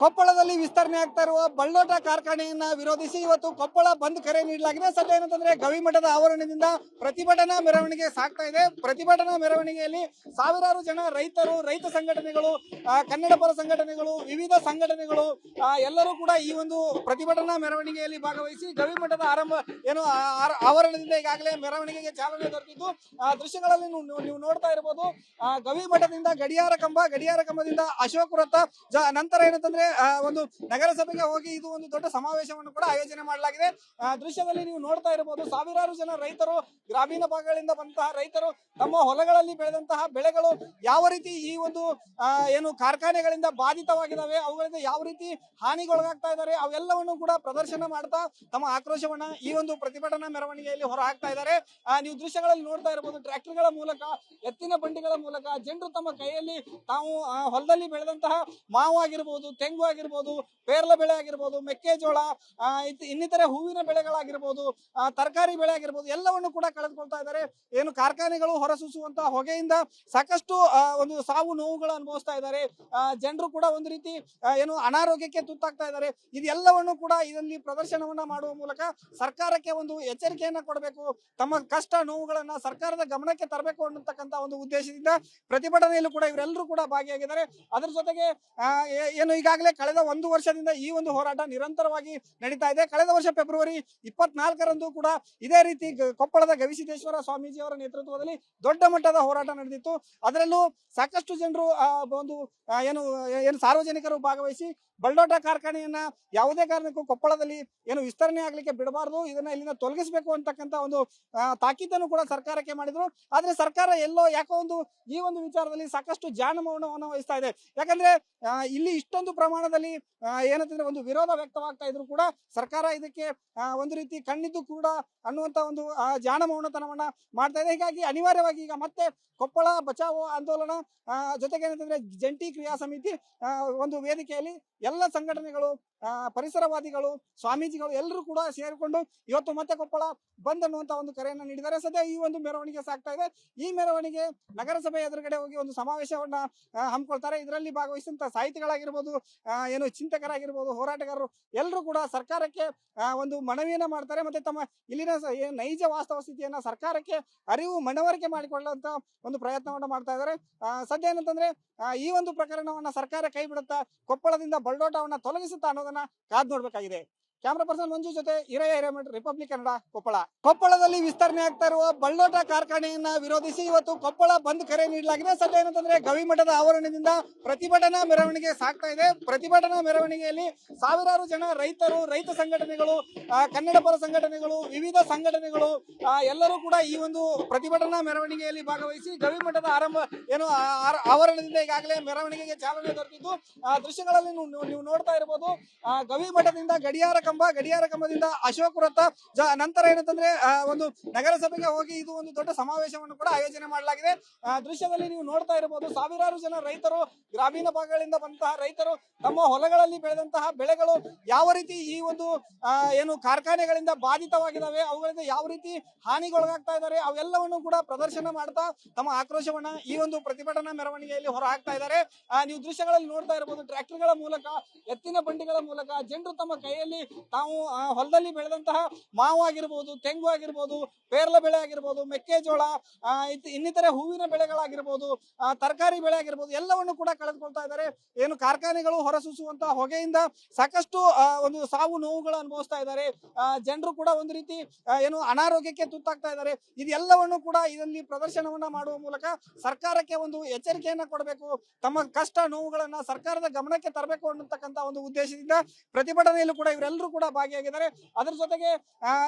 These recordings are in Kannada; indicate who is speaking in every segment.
Speaker 1: ಕೊಪ್ಪಳದಲ್ಲಿ ವಿಸ್ತರಣೆ ಆಗ್ತಾ ಇರುವ ಬಳ್ಳೋಟ ಕಾರ್ಖಾನೆಯನ್ನ ವಿರೋಧಿಸಿ ಇವತ್ತು ಕೊಪ್ಪಳ ಬಂದ್ ಕರೆ ನೀಡಲಾಗಿದೆ. ಸದ್ಯ ಏನಂತಂದ್ರೆ ಗವಿಮಠದ ಆವರಣದಿಂದ ಪ್ರತಿಭಟನಾ ಮೆರವಣಿಗೆ ಸಾಗ್ತಾ ಇದೆ. ಪ್ರತಿಭಟನಾ ಮೆರವಣಿಗೆಯಲ್ಲಿ ಸಾವಿರಾರು ಜನ ರೈತರು, ರೈತ ಸಂಘಟನೆಗಳು, ಕನ್ನಡ ಪರ ಸಂಘಟನೆಗಳು, ವಿವಿಧ ಸಂಘಟನೆಗಳು ಎಲ್ಲರೂ ಕೂಡ ಈ ಒಂದು ಪ್ರತಿಭಟನಾ ಮೆರವಣಿಗೆಯಲ್ಲಿ ಭಾಗವಹಿಸಿ ಗವಿಮಠದ ಆವರಣದಿಂದ ಈಗಾಗಲೇ ಮೆರವಣಿಗೆಗೆ ಚಾಲನೆ ದೊರೆತಿದ್ದು ದೃಶ್ಯಗಳಲ್ಲಿ ನೀವು ನೋಡ್ತಾ ಇರಬಹುದು. ಗವಿಮಠದಿಂದ ಗಡಿಯಾರ ಕಂಬದಿಂದ ಅಶೋಕ್ ವೃತ್ತ, ನಂತರ ಏನಂತಂದ್ರೆ ಒಂದು ನಗರಸಭೆಗೆ ಹೋಗಿ ಇದು ಒಂದು ದೊಡ್ಡ ಸಮಾವೇಶವನ್ನು ಕೂಡ ಆಯೋಜನೆ ಮಾಡಲಾಗಿದೆ. ದೃಶ್ಯದಲ್ಲಿ ನೀವು ನೋಡ್ತಾ ಇರಬಹುದು, ಸಾವಿರಾರು ಜನ ರೈತರು, ಗ್ರಾಮೀಣ ಭಾಗಗಳಿಂದ ಬಂದಂತಹ ರೈತರು ತಮ್ಮ ಹೊಲಗಳಲ್ಲಿ ಬೆಳೆದಂತಹ ಬೆಳೆಗಳು ಯಾವ ರೀತಿ ಈ ಒಂದು ಕಾರ್ಖಾನೆಗಳಿಂದ ಬಾಧಿತವಾಗಿದ್ದಾವೆ, ಅವುಗಳಿಂದ ಯಾವ ರೀತಿ ಹಾನಿಗೊಳಗಾಗ್ತಾ ಇದ್ದಾರೆ, ಅವೆಲ್ಲವನ್ನು ಕೂಡ ಪ್ರದರ್ಶನ ಮಾಡ್ತಾ ತಮ್ಮ ಆಕ್ರೋಶವನ್ನ ಈ ಒಂದು ಪ್ರತಿಭಟನಾ ಮೆರವಣಿಗೆಯಲ್ಲಿ ಹೊರ ಹಾಕ್ತಾ ಇದ್ದಾರೆ. ನೀವು ದೃಶ್ಯಗಳಲ್ಲಿ ನೋಡ್ತಾ ಇರಬಹುದು, ಟ್ರ್ಯಾಕ್ಟರ್ಗಳ ಮೂಲಕ, ಎತ್ತಿನ ಬಂಡಿಗಳ ಮೂಲಕ ಜನರು ತಮ್ಮ ಕೈಯಲ್ಲಿ ತಾವು ಹೊಲದಲ್ಲಿ ಬೆಳೆದಂತಹ ಮಾವು ಆಗಿರ್ಬೋದು, ತೆಂಗು ಆಗಿರ್ಬೋದು, ಪೇರ್ಲ ಬೆಳೆ ಆಗಿರ್ಬೋದು, ಮೆಕ್ಕೆಜೋಳ, ಇನ್ನಿತರೆ ಹೂವಿನ ಬೆಳೆಗಳಾಗಿರ್ಬೋದು, ತರಕಾರಿ ಬೆಳೆ ಆಗಿರ್ಬೋದು, ಎಲ್ಲವನ್ನು ಕೂಡ ಕಳೆದುಕೊಳ್ತಾ ಇದ್ದಾರೆ. ಕಾರ್ಖಾನೆಗಳು ಹೊರಸೂಸುವಂತಹ ಹೊಗೆಯಿಂದ ಸಾಕಷ್ಟು ಒಂದು ಸಾವು ನೋವುಗಳು ಅನುಭವಿಸ್ತಾ ಇದ್ದಾರೆ. ಜನರು ಕೂಡ ಒಂದು ರೀತಿ ಅನಾರೋಗ್ಯಕ್ಕೆ ತುತ್ತಾಗ್ತಾ ಇದ್ದಾರೆ. ಇದೆಲ್ಲವನ್ನು ಕೂಡ ಇದರಲ್ಲಿ ಪ್ರದರ್ಶನವನ್ನ ಮಾಡುವ ಮೂಲಕ ಸರ್ಕಾರಕ್ಕೆ ಒಂದು ಎಚ್ಚರಿಕೆಯನ್ನ ಕೊಡಬೇಕು, ತಮ್ಮ ಕಷ್ಟ ನೋವುಗಳನ್ನ ಸರ್ಕಾರದ ಗಮನಕ್ಕೆ ತರಬೇಕು ಅನ್ನತಕ್ಕಂತ ಒಂದು ಉದ್ದೇಶದಿಂದ ಪ್ರತಿಭಟನೆಯಲ್ಲೂ ಕೂಡ ಇವರೆಲ್ಲರೂ ಕೂಡ ಭಾಗಿಯಾಗಿದ್ದಾರೆ. ಅದರ ಜೊತೆಗೆ ಈಗಾಗಲೇ ಕಳೆದ ಒಂದು ವರ್ಷದಿಂದ ಈ ಒಂದು ಹೋರಾಟ ನಿರಂತರವಾಗಿ ನಡೀತಾ ಇದೆ. ಕಳೆದ ವರ್ಷ ಫೆಬ್ರವರಿ 24ರಂದು ಕೂಡ ಇದೇ ರೀತಿ ಕೊಪ್ಪಳದ ಗವಿಸಿದ್ದೇಶ್ವರ ಸ್ವಾಮೀಜಿ ಅವರ ನೇತೃತ್ವದಲ್ಲಿ ದೊಡ್ಡ ಮಟ್ಟದ ಹೋರಾಟ ನಡೆದಿತ್ತು. ಅದರಲ್ಲೂ ಸಾಕಷ್ಟು ಜನರು ಒಂದು ಸಾರ್ವಜನಿಕರು ಭಾಗವಹಿಸಿ ಬಳ್ಳೋಟ ಕಾರ್ಖಾನೆಯನ್ನ ಯಾವುದೇ ಕಾರಣಕ್ಕೂ ಕೊಪ್ಪಳದಲ್ಲಿ ವಿಸ್ತರಣೆ ಆಗ್ಲಿಕ್ಕೆ ಬಿಡಬಾರದು, ಇದನ್ನ ಇಲ್ಲಿಂದ ತೊಲಗಿಸಬೇಕು ಅಂತಕ್ಕಂತ ಒಂದು ತಾಕೀತನ್ನು ಕೂಡ ಸರ್ಕಾರಕ್ಕೆ ಮಾಡಿದ್ರು. ಆದ್ರೆ ಸರ್ಕಾರ ಎಲ್ಲೋ ಯಾಕೋ ಈ ಒಂದು ವಿಚಾರದಲ್ಲಿ ಸಾಕಷ್ಟು ಜಾಣ ಮೌನವನ್ನು ವಹಿಸ್ತಾ ಇದೆ. ಯಾಕಂದ್ರೆ ಇಲ್ಲಿ ಇಷ್ಟೊಂದು ಪ್ರಮಾಣದಲ್ಲಿ ಏನಂತಂದ್ರೆ ಒಂದು ವಿರೋಧ ವ್ಯಕ್ತವಾಗ್ತಾ ಇದ್ರು ಕೂಡ ಸರ್ಕಾರ ಇದಕ್ಕೆ ಒಂದು ರೀತಿ ಕಣ್ಣಿದ್ದು ಕೂಡ ಅನ್ನುವಂತ ಒಂದು ಜಾಣ ಮೌನತನವನ್ನ ಮಾಡ್ತಾ ಇದೆ. ಹೀಗಾಗಿ ಅನಿವಾರ್ಯವಾಗಿ ಈಗ ಮತ್ತೆ ಕೊಪ್ಪಳ ಬಚಾವೋ ಆಂದೋಲನ ಜೊತೆಗೆ ಏನಂತಂದ್ರೆ ಜಂಟಿ ಕ್ರಿಯಾ ಸಮಿತಿ ಒಂದು ವೇದಿಕೆಯಲ್ಲಿ ಎಲ್ಲ ಸಂಘಟನೆಗಳು, ಪರಿಸರವಾದಿಗಳು, ಸ್ವಾಮೀಜಿಗಳು ಎಲ್ಲರೂ ಕೂಡ ಸೇರಿಕೊಂಡು ಇವತ್ತು ಮತ್ತೆ ಕೊಪ್ಪಳ ಬಂದ್ ಅನ್ನುವಂತ ಒಂದು ಕರೆಯನ್ನ ನೀಡಿದ್ದಾರೆ. ಸದ್ಯ ಈ ಒಂದು ಮೆರವಣಿಗೆ ಸಾಗ್ತಾ ಇದೆ. ಈ ಮೆರವಣಿಗೆ ನಗರಸಭೆ ಎದುರುಗಡೆ ಹೋಗಿ ಒಂದು ಸಮಾವೇಶವನ್ನ ಹಮ್ಮಿಕೊಳ್ತಾರೆ. ಇದರಲ್ಲಿ ಭಾಗವಹಿಸಿದಂತ ಸಾಹಿತಿಗಳಾಗಿರ್ಬೋದು, ಚಿಂತಕರಾಗಿರ್ಬೋದು, ಹೋರಾಟಗಾರರು ಎಲ್ಲರೂ ಕೂಡ ಸರ್ಕಾರಕ್ಕೆ ಒಂದು ಮನವಿಯನ್ನ ಮಾಡ್ತಾರೆ. ಮತ್ತೆ ತಮ್ಮ ಇಲ್ಲಿನ ನೈಜ ವಾಸ್ತವ ಸ್ಥಿತಿಯನ್ನ ಸರ್ಕಾರಕ್ಕೆ ಅರಿವು ಮನವರಿಕೆ ಮಾಡಿಕೊಳ್ಳುವಂತ ಒಂದು ಪ್ರಯತ್ನವನ್ನ ಮಾಡ್ತಾ ಇದ್ದಾರೆ. ಸದ್ಯ ಏನಂತಂದ್ರೆ ಈ ಒಂದು ಪ್ರಕರಣವನ್ನ ಸರ್ಕಾರ ಕೈ ಬಿಡುತ್ತಾ ಕೊಪ್ಪಳದಿಂದ ಬಳ್ಳೋಟವನ್ನ ತೊಲಗಿಸುತ್ತಾ ಅನ್ನೋದನ್ನ ಕಾದ್ ನೋಡ್ಬೇಕಾಗಿದೆ. ಕ್ಯಾಮರಾ ಪರ್ಸನ್ ಮಂಜು ಜೊತೆ ಹಿರೇಮಠ, ರಿಪಬ್ಲಿಕ್ ಕನ್ನಡ, ಕೊಪ್ಪಳ. ಕೊಪ್ಪಳದಲ್ಲಿ ವಿಸ್ತರಣೆ ಆಗ್ತಾ ಇರುವ ಬಳ್ಳೋಟ ಕಾರ್ಖಾನೆಯನ್ನ ವಿರೋಧಿಸಿ ಇವತ್ತು ಕೊಪ್ಪಳ ಬಂದ್ ಕರೆ ನೀಡಲಾಗಿದೆ. ಸದ್ಯ ಏನಂತಂದ್ರೆ ಗವಿಮಠದ ಆವರಣದಿಂದ ಪ್ರತಿಭಟನಾ ಮೆರವಣಿಗೆ ಸಾಗ್ತಾ ಇದೆ. ಪ್ರತಿಭಟನಾ ಮೆರವಣಿಗೆಯಲ್ಲಿ ಸಾವಿರಾರು ಜನ ರೈತರು, ರೈತ ಸಂಘಟನೆಗಳು, ಕನ್ನಡ ಪರ ಸಂಘಟನೆಗಳು, ವಿವಿಧ ಸಂಘಟನೆಗಳು ಎಲ್ಲರೂ ಕೂಡ ಈ ಒಂದು ಪ್ರತಿಭಟನಾ ಮೆರವಣಿಗೆಯಲ್ಲಿ ಭಾಗವಹಿಸಿ ಗವಿಮಠದ ಆವರಣದಿಂದ ಈಗಾಗಲೇ ಮೆರವಣಿಗೆಗೆ ಚಾಲನೆ ದೊರೆತಿದ್ದು ದೃಶ್ಯಗಳಲ್ಲಿ ನೀವು ನೋಡ್ತಾ ಇರಬಹುದು. ಗವಿಮಠದಿಂದ ಗಡಿಯಾರ ಕಂಬದಿಂದ ಅಶೋಕ್ ವೃತ್ತ, ನಂತರ ಏನಂತಂದ್ರೆ ಒಂದು ನಗರಸಭೆಗೆ ಹೋಗಿ ಇದು ಒಂದು ದೊಡ್ಡ ಸಮಾವೇಶವನ್ನು ಕೂಡ ಆಯೋಜನೆ ಮಾಡಲಾಗಿದೆ. ದೃಶ್ಯದಲ್ಲಿ ನೀವು ನೋಡ್ತಾ ಇರಬಹುದು, ಸಾವಿರಾರು ಜನ ರೈತರು, ಗ್ರಾಮೀಣ ಭಾಗಗಳಿಂದ ಬಂದಂತಹ ರೈತರು ತಮ್ಮ ಹೊಲಗಳಲ್ಲಿ ಬೆಳೆದಂತಹ ಬೆಳೆಗಳು ಯಾವ ರೀತಿ ಈ ಒಂದು ಕಾರ್ಖಾನೆಗಳಿಂದ ಬಾಧಿತವಾಗಿದ್ದಾವೆ, ಅವುಗಳಿಂದ ಯಾವ ರೀತಿ ಹಾನಿಗೊಳಗಾಗ್ತಾ ಇದ್ದಾರೆ, ಅವೆಲ್ಲವನ್ನು ಕೂಡ ಪ್ರದರ್ಶನ ಮಾಡ್ತಾ ತಮ್ಮ ಆಕ್ರೋಶವನ್ನ ಈ ಒಂದು ಪ್ರತಿಭಟನಾ ಮೆರವಣಿಗೆಯಲ್ಲಿ ಹೊರ ಹಾಕ್ತಾ ಇದ್ದಾರೆ. ನೀವು ದೃಶ್ಯಗಳಲ್ಲಿ ನೋಡ್ತಾ ಇರಬಹುದು, ಟ್ರ್ಯಾಕ್ಟರ್ಗಳ ಮೂಲಕ, ಎತ್ತಿನ ಬಂಡಿಗಳ ಮೂಲಕ ಜನರು ತಮ್ಮ ಕೈಯಲ್ಲಿ ತಾವು ಹೊಲದಲ್ಲಿ ಬೆಳೆದಂತಹ ಮಾವು ಆಗಿರ್ಬೋದು, ತೆಂಗು ಆಗಿರ್ಬೋದು, ಪೇರ್ಲ ಬೆಳೆ ಆಗಿರ್ಬೋದು, ಮೆಕ್ಕೆಜೋಳ, ಇನ್ನಿತರೆ ಹೂವಿನ ಬೆಳೆಗಳಾಗಿರ್ಬೋದು, ತರಕಾರಿ ಬೆಳೆ ಆಗಿರ್ಬೋದು, ಎಲ್ಲವನ್ನು ಕೂಡ ಕಳೆದುಕೊಳ್ತಾ ಇದ್ದಾರೆ. ಕಾರ್ಖಾನೆಗಳು ಹೊರಸೂಸುವಂತಹ ಹೊಗೆಯಿಂದ ಸಾಕಷ್ಟು ಒಂದು ಸಾವು ನೋವುಗಳು ಅನುಭವಿಸ್ತಾ ಇದ್ದಾರೆ. ಜನರು ಕೂಡ ಒಂದು ರೀತಿ ಅನಾರೋಗ್ಯಕ್ಕೆ ತುತ್ತಾಗ್ತಾ ಇದ್ದಾರೆ. ಇದೆಲ್ಲವನ್ನು ಕೂಡ ಇದರಲ್ಲಿ ಪ್ರದರ್ಶನವನ್ನ ಮಾಡುವ ಮೂಲಕ ಸರ್ಕಾರಕ್ಕೆ ಒಂದು ಎಚ್ಚರಿಕೆಯನ್ನ ಕೊಡಬೇಕು, ತಮ್ಮ ಕಷ್ಟ ನೋವುಗಳನ್ನ ಸರ್ಕಾರದ ಗಮನಕ್ಕೆ ತರಬೇಕು ಅನ್ನತಕ್ಕಂತ ಒಂದು ಉದ್ದೇಶದಿಂದ ಪ್ರತಿಭಟನೆಯಲ್ಲೂ ಕೂಡ ಇವರೆಲ್ಲರೂ ಕೂಡ ಭಾಗಿಯಾಗಿದ್ದಾರೆ. ಅದರ ಜೊತೆಗೆ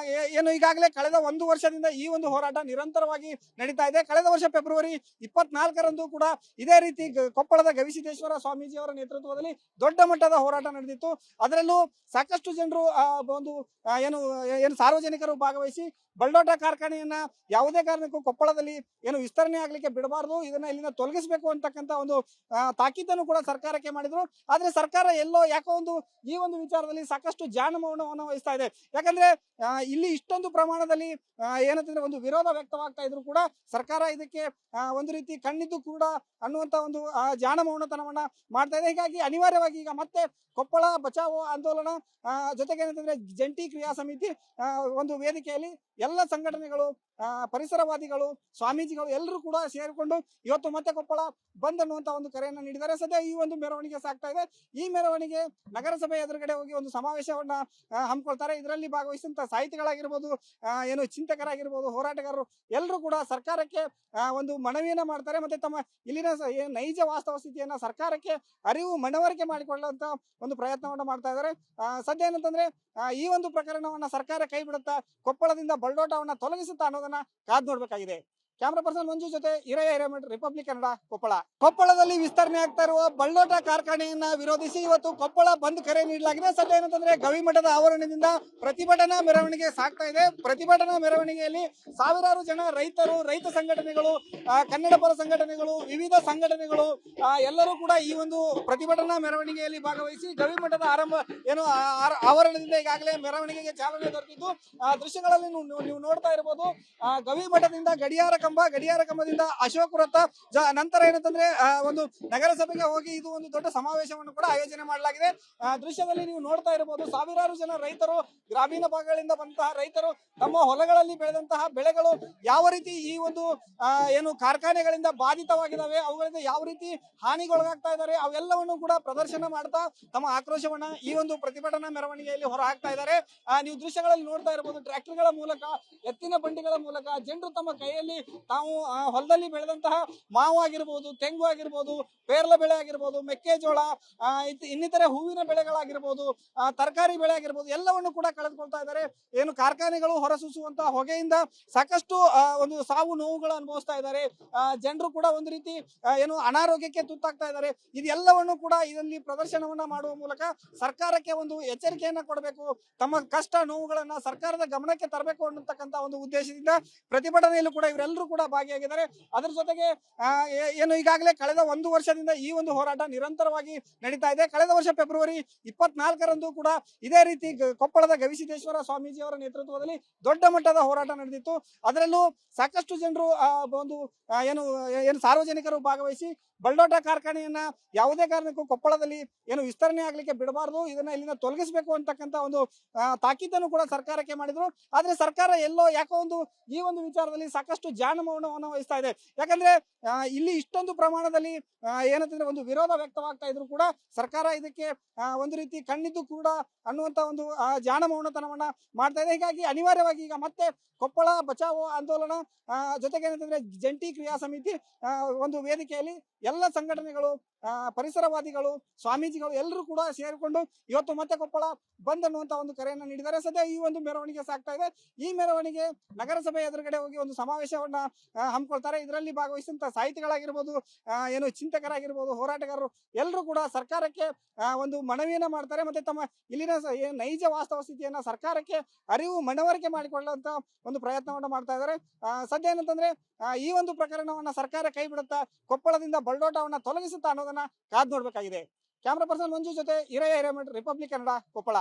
Speaker 1: ಈಗಾಗಲೇ ಕಳೆದ ಒಂದು ವರ್ಷದಿಂದ ಈ ಒಂದು ಹೋರಾಟ ನಿರಂತರವಾಗಿ ನಡೀತಾ ಇದೆ. ಕಳೆದ ವರ್ಷ ಫೆಬ್ರವರಿ 24ರಂದು ಕೂಡ ಇದೇ ರೀತಿ ಕೊಪ್ಪಳದ ಗವಿಸಿದ್ದೇಶ್ವರ ಸ್ವಾಮೀಜಿ ಅವರ ನೇತೃತ್ವದಲ್ಲಿ ದೊಡ್ಡ ಮಟ್ಟದ ಹೋರಾಟ ನಡೆದಿತ್ತು. ಅದರಲ್ಲೂ ಸಾಕಷ್ಟು ಜನರು ಒಂದು ಸಾರ್ವಜನಿಕರು ಭಾಗವಹಿಸಿ ಬಳ್ಳೋಟ ಕಾರ್ಖಾನೆಯನ್ನ ಯಾವುದೇ ಕಾರಣಕ್ಕೂ ಕೊಪ್ಪಳದಲ್ಲಿ ವಿಸ್ತರಣೆ ಆಗ್ಲಿಕ್ಕೆ ಬಿಡಬಾರದು, ಇದನ್ನ ಇಲ್ಲಿಂದ ತೊಲಗಿಸಬೇಕು ಅಂತಕ್ಕಂತ ಒಂದು ತಾಕೀತನ್ನು ಕೂಡ ಸರ್ಕಾರಕ್ಕೆ ಮಾಡಿದ್ರು. ಆದ್ರೆ ಸರ್ಕಾರ ಎಲ್ಲೋ ಯಾಕೋ ಈ ಒಂದು ವಿಚಾರದಲ್ಲಿ ಸಾಕಷ್ಟು ಜಾಣ ಜಾನಮೌನವನ್ನು ವಹಿಸ್ತಾ ಇದೆ. ಯಾಕಂದ್ರೆ ಇಲ್ಲಿ ಇಷ್ಟೊಂದು ಪ್ರಮಾಣದಲ್ಲಿ ಏನಂತಂದ್ರೆ ಒಂದು ವಿರೋಧ ವ್ಯಕ್ತವಾಗ್ತಾ ಇದ್ರು ಕೂಡ ಸರ್ಕಾರ ಇದಕ್ಕೆ ಒಂದು ರೀತಿ ಕಣ್ಣಿದ್ದು ಕೂಡ ಅನ್ನುವಂತ ಒಂದು ಜಾನಮೌನತನವನ್ನ ಮಾಡ್ತಾ ಇದೆ. ಹೀಗಾಗಿ ಅನಿವಾರ್ಯವಾಗಿ ಈಗ ಮತ್ತೆ ಕೊಪ್ಪಳ ಬಚಾವೋ ಆಂದೋಲನ ಜೊತೆಗೆ ಏನಂತಂದ್ರೆ ಜಂಟಿ ಕ್ರಿಯಾ ಸಮಿತಿ ಒಂದು ವೇದಿಕೆಯಲ್ಲಿ ಎಲ್ಲ ಸಂಘಟನೆಗಳು, ಪರಿಸರವಾದಿಗಳು, ಸ್ವಾಮೀಜಿಗಳು ಎಲ್ಲರೂ ಕೂಡ ಸೇರಿಕೊಂಡು ಇವತ್ತು ಮತ್ತೆ ಕೊಪ್ಪಳ ಬಂದ್ ಅನ್ನುವಂತ ಒಂದು ಕರೆಯನ್ನ ನೀಡಿದ್ದಾರೆ. ಸದ್ಯ ಈ ಒಂದು ಮೆರವಣಿಗೆ ಸಾಗ್ತಾ ಇದೆ. ಈ ಮೆರವಣಿಗೆ ನಗರಸಭೆ ಎದುರುಗಡೆ ಹೋಗಿ ಒಂದು ಸಮಾವೇಶವನ್ನ ಹಮ್ಮಿಕೊಳ್ತಾರೆ. ಇದರಲ್ಲಿ ಭಾಗವಹಿಸಿದಂತ ಸಾಹಿತಿಗಳಾಗಿರ್ಬೋದು, ಏನು ಚಿಂತಕರಾಗಿರ್ಬೋದು, ಹೋರಾಟಗಾರರು ಎಲ್ಲರೂ ಕೂಡ ಸರ್ಕಾರಕ್ಕೆ ಒಂದು ಮನವಿಯನ್ನ ಮಾಡ್ತಾರೆ. ಮತ್ತೆ ತಮ್ಮ ಇಲ್ಲಿನ ನೈಜ ವಾಸ್ತವ ಸ್ಥಿತಿಯನ್ನ ಸರ್ಕಾರಕ್ಕೆ ಅರಿವು ಮನವರಿಕೆ ಮಾಡಿಕೊಳ್ಳುವಂತ ಒಂದು ಪ್ರಯತ್ನವನ್ನ ಮಾಡ್ತಾ ಇದ್ದಾರೆ. ಸದ್ಯ ಏನಂತಂದ್ರೆ ಈ ಒಂದು ಪ್ರಕರಣವನ್ನ ಸರ್ಕಾರ ಕೈ ಬಿಡುತ್ತಾ ಕೊಪ್ಪಳದಿಂದ ಬಲ್ಡೋಟವನ್ನ ತೊಲಗಿಸುತ್ತಾ ಅನ್ನೋದನ್ನ ಕಾದ್ ನೋಡ್ಬೇಕಾಗಿದೆ. ಕ್ಯಾಮರಾ ಪರ್ಸನ್ ಮಂಜು ಜೊತೆ ಹಿರೇಮಠ್, ರಿಪಬ್ಲಿಕ್ ಕನ್ನಡ, ಕೊಪ್ಪಳ. ಕೊಪ್ಪಳದಲ್ಲಿ ವಿಸ್ತರಣೆ ಆಗ್ತಾ ಇರುವ ಬಲ್ಡೋಟ ಕಾರ್ಖಾನೆಯನ್ನ ವಿರೋಧಿಸಿ ಇವತ್ತು ಕೊಪ್ಪಳ ಬಂದ್ ಕರೆ ನೀಡಲಾಗಿದೆ. ಸದ್ಯ ಏನಂತಂದ್ರೆ ಗವಿಮಠದ ಆವರಣದಿಂದ ಪ್ರತಿಭಟನಾ ಮೆರವಣಿಗೆ ಸಾಗ್ತಾ ಇದೆ. ಪ್ರತಿಭಟನಾ ಮೆರವಣಿಗೆಯಲ್ಲಿ ಸಾವಿರಾರು ಜನ ರೈತರು, ರೈತ ಸಂಘಟನೆಗಳು, ಕನ್ನಡ ಪರ ಸಂಘಟನೆಗಳು, ವಿವಿಧ ಸಂಘಟನೆಗಳು ಎಲ್ಲರೂ ಕೂಡ ಈ ಒಂದು ಪ್ರತಿಭಟನಾ ಮೆರವಣಿಗೆಯಲ್ಲಿ ಭಾಗವಹಿಸಿ ಗವಿಮಠದ ಆವರಣದಿಂದ ಈಗಾಗಲೇ ಮೆರವಣಿಗೆಗೆ ಚಾಲನೆ ದೊರೆತಿದ್ದು ದೃಶ್ಯಗಳಲ್ಲಿ ನೀವು ನೋಡ್ತಾ ಇರಬಹುದು. ಗವಿಮಠದಿಂದ ಗಡಿಯಾರ ಕಂಬದಿಂದ ಅಶೋಕ್ ವೃತ್ತ, ನಂತರ ಏನಂತಂದ್ರೆ ಒಂದು ನಗರಸಭೆಗೆ ಹೋಗಿ ಇದು ಒಂದು ದೊಡ್ಡ ಸಮಾವೇಶವನ್ನು ಕೂಡ ಆಯೋಜನೆ ಮಾಡಲಾಗಿದೆ. ದೃಶ್ಯದಲ್ಲಿ ನೀವು ನೋಡ್ತಾ ಇರಬಹುದು ಸಾವಿರಾರು ಜನ ರೈತರು, ಗ್ರಾಮೀಣ ಭಾಗಗಳಿಂದ ಬಂದಂತಹ ರೈತರು ತಮ್ಮ ಹೊಲಗಳಲ್ಲಿ ಬೆಳೆದಂತಹ ಬೆಳೆಗಳು ಯಾವ ರೀತಿ ಈ ಒಂದು ಕಾರ್ಖಾನೆಗಳಿಂದ ಬಾಧಿತವಾಗಿದ್ದಾವೆ, ಅವುಗಳಿಂದ ಯಾವ ರೀತಿ ಹಾನಿಗೊಳಗಾಗ್ತಾ ಇದ್ದಾರೆ, ಅವೆಲ್ಲವನ್ನು ಕೂಡ ಪ್ರದರ್ಶನ ಮಾಡ್ತಾ ತಮ್ಮ ಆಕ್ರೋಶವನ್ನ ಈ ಒಂದು ಪ್ರತಿಭಟನಾ ಮೆರವಣಿಗೆಯಲ್ಲಿ ಹೊರ ಹಾಕ್ತಾ ಇದ್ದಾರೆ. ನೀವು ದೃಶ್ಯಗಳಲ್ಲಿ ನೋಡ್ತಾ ಇರಬಹುದು. ಟ್ರ್ಯಾಕ್ಟರ್ಗಳ ಮೂಲಕ, ಎತ್ತಿನ ಬಂಡಿಗಳ ಮೂಲಕ ಜನರು ತಮ್ಮ ಕೈಯಲ್ಲಿ ತಾವು ಹೊಲದಲ್ಲಿ ಬೆಳೆದಂತಹ ಮಾವು ಆಗಿರ್ಬೋದು, ತೆಂಗು ಆಗಿರ್ಬೋದು, ಪೇರ್ಲ ಬೆಳೆ ಆಗಿರ್ಬೋದು, ಮೆಕ್ಕೆಜೋಳ, ಇನ್ನಿತರೆ ಹೂವಿನ ಬೆಳೆಗಳಾಗಿರ್ಬೋದು, ತರಕಾರಿ ಬೆಳೆ ಆಗಿರ್ಬೋದು, ಎಲ್ಲವನ್ನು ಕೂಡ ಕಳೆದುಕೊಳ್ತಾ ಇದ್ದಾರೆ. ಕಾರ್ಖಾನೆಗಳು ಹೊರಸೂಸುವಂತಹ ಹೊಗೆಯಿಂದ ಸಾಕಷ್ಟು ಒಂದು ಸಾವು ನೋವುಗಳು ಅನುಭವಿಸ್ತಾ ಇದ್ದಾರೆ. ಜನರು ಕೂಡ ಒಂದು ರೀತಿ ಅನಾರೋಗ್ಯಕ್ಕೆ ತುತ್ತಾಗ್ತಾ ಇದ್ದಾರೆ. ಇದೆಲ್ಲವನ್ನು ಕೂಡ ಇದರಲ್ಲಿ ಪ್ರದರ್ಶನವನ್ನ ಮಾಡುವ ಮೂಲಕ ಸರ್ಕಾರಕ್ಕೆ ಒಂದು ಎಚ್ಚರಿಕೆಯನ್ನ ಕೊಡಬೇಕು, ತಮ್ಮ ಕಷ್ಟ ನೋವುಗಳನ್ನ ಸರ್ಕಾರದ ಗಮನಕ್ಕೆ ತರಬೇಕು ಅನ್ನತಕ್ಕಂತ ಒಂದು ಉದ್ದೇಶದಿಂದ ಪ್ರತಿಭಟನೆಯಲ್ಲೂ ಕೂಡ ಇವರೆಲ್ಲರೂ ಕೂಡ ಭಾಗಿಯಾಗಿದ್ದಾರೆ. ಅದರ ಜೊತೆಗೆ ಈಗಾಗಲೇ ಕಳೆದ 1 ವರ್ಷದಿಂದ ಈ ಒಂದು ಹೋರಾಟ ನಿರಂತರವಾಗಿ ನಡೀತಾ ಇದೆ. ಕಳೆದ ವರ್ಷ ಫೆಬ್ರವರಿ 24ರಂದು ಕೂಡ ಇದೇ ರೀತಿ ಕೊಪ್ಪಳದ ಗವಿಸಿದ್ದೇಶ್ವರ ಸ್ವಾಮೀಜಿಯವರ ನೇತೃತ್ವದಲ್ಲಿ ದೊಡ್ಡ ಮಟ್ಟದ ಹೋರಾಟ ನಡೆದಿತ್ತು. ಅದರಲ್ಲೂ ಸಾಕಷ್ಟು ಜನರು ಒಂದು ಸಾರ್ವಜನಿಕರು ಭಾಗವಹಿಸಿ ಬಲ್ಡೋಟ ಕಾರ್ಖಾನೆಯನ್ನ ಯಾವುದೇ ಕಾರಣಕ್ಕೂ ಕೊಪ್ಪಳದಲ್ಲಿ ವಿಸ್ತರಣೆ ಆಗ್ಲಿಕ್ಕೆ ಬಿಡಬಾರದು, ಇದನ್ನ ಇಲ್ಲಿಂದ ತೊಲಗಿಸಬೇಕು ಅಂತಕ್ಕಂತ ಒಂದು ತಾಕೀತನ್ನು ಕೂಡ ಸರ್ಕಾರಕ್ಕೆ ಮಾಡಿದ್ರು. ಆದ್ರೆ ಸರ್ಕಾರ ಯಾಕೋ ಈ ಒಂದು ವಿಚಾರದಲ್ಲಿ ಸಾಕಷ್ಟು ಜಾನಮೌನವನ್ನು ವಹಿಸ್ತಾ ಇದೆ. ಯಾಕಂದ್ರೆ ಇಲ್ಲಿ ಇಷ್ಟೊಂದು ಪ್ರಮಾಣದಲ್ಲಿ ಏನಂತಂದ್ರೆ ಒಂದು ವಿರೋಧ ವ್ಯಕ್ತವಾಗ್ತಾ ಇದ್ರು ಕೂಡ ಸರ್ಕಾರ ಇದಕ್ಕೆ ಒಂದು ರೀತಿ ಕಣ್ಣಿದ್ದು ಕೂಡ ಅನ್ನುವಂತ ಒಂದು ಜಾನಮೌನತನವನ್ನ ಮಾಡ್ತಾ ಇದೆ. ಹೀಗಾಗಿ ಅನಿವಾರ್ಯವಾಗಿ ಈಗ ಮತ್ತೆ ಕೊಪ್ಪಳ ಬಚಾವೋ ಆಂದೋಲನ ಜೊತೆಗೆ ಏನಂತಂದ್ರೆ ಜಂಟಿ ಕ್ರಿಯಾ ಸಮಿತಿ ಒಂದು ವೇದಿಕೆಯಲ್ಲಿ ಎಲ್ಲ ಸಂಘಟನೆಗಳು, ಪರಿಸರವಾದಿಗಳು, ಸ್ವಾಮೀಜಿಗಳು ಎಲ್ಲರೂ ಕೂಡ ಸೇರಿಕೊಂಡು ಇವತ್ತು ಮತ್ತೆ ಕೊಪ್ಪಳ ಬಂದ್ ಅನ್ನುವಂತ ಒಂದು ಕರೆಯನ್ನ ನೀಡಿದ್ದಾರೆ. ಸದ್ಯ ಈ ಒಂದು ಮೆರವಣಿಗೆ ಸಾಗ್ತಾ ಇದೆ. ಈ ಮೆರವಣಿಗೆ ನಗರಸಭೆ ಎದುರುಗಡೆ ಹೋಗಿ ಒಂದು ಸಮಾವೇಶವನ್ನ ಹಮ್ಮಿಕೊಳ್ತಾರೆ. ಇದರಲ್ಲಿ ಭಾಗವಹಿಸಿದಂತ ಸಾಹಿತಿಗಳಾಗಿರ್ಬೋದು, ಚಿಂತಕರಾಗಿರ್ಬೋದು, ಹೋರಾಟಗಾರರು ಎಲ್ಲರೂ ಕೂಡ ಸರ್ಕಾರಕ್ಕೆ ಒಂದು ಮನವಿಯನ್ನ ಮಾಡ್ತಾರೆ. ಮತ್ತೆ ತಮ್ಮ ಇಲ್ಲಿನ ನೈಜ ವಾಸ್ತವ ಸ್ಥಿತಿಯನ್ನ ಸರ್ಕಾರಕ್ಕೆ ಅರಿವು ಮನವರಿಕೆ ಮಾಡಿಕೊಳ್ಳುವಂತ ಒಂದು ಪ್ರಯತ್ನವನ್ನ ಮಾಡ್ತಾ ಇದ್ದಾರೆ. ಸದ್ಯ ಏನಂತಂದ್ರೆ ಈ ಒಂದು ಪ್ರಕರಣವನ್ನ ಸರ್ಕಾರ ಕೈ ಬಿಡುತ್ತಾ ಕೊಪ್ಪಳದಿಂದ ಬಲ್ಡೋಟವನ್ನ ತೊಲಗಿಸುತ್ತಾ ಅನ್ನೋದನ್ನ ಕಾದ್ ನೋಡ್ಬೇಕಾಗಿದೆ. ಕ್ಯಾಮರಾ ಪರ್ಸನ್ ಮಂಜು ಜೊತೆ ಹಿರೇಮಠ್, ರಿಪಬ್ಲಿಕ್ ಕನ್ನಡ, ಕೊಪ್ಪಳ.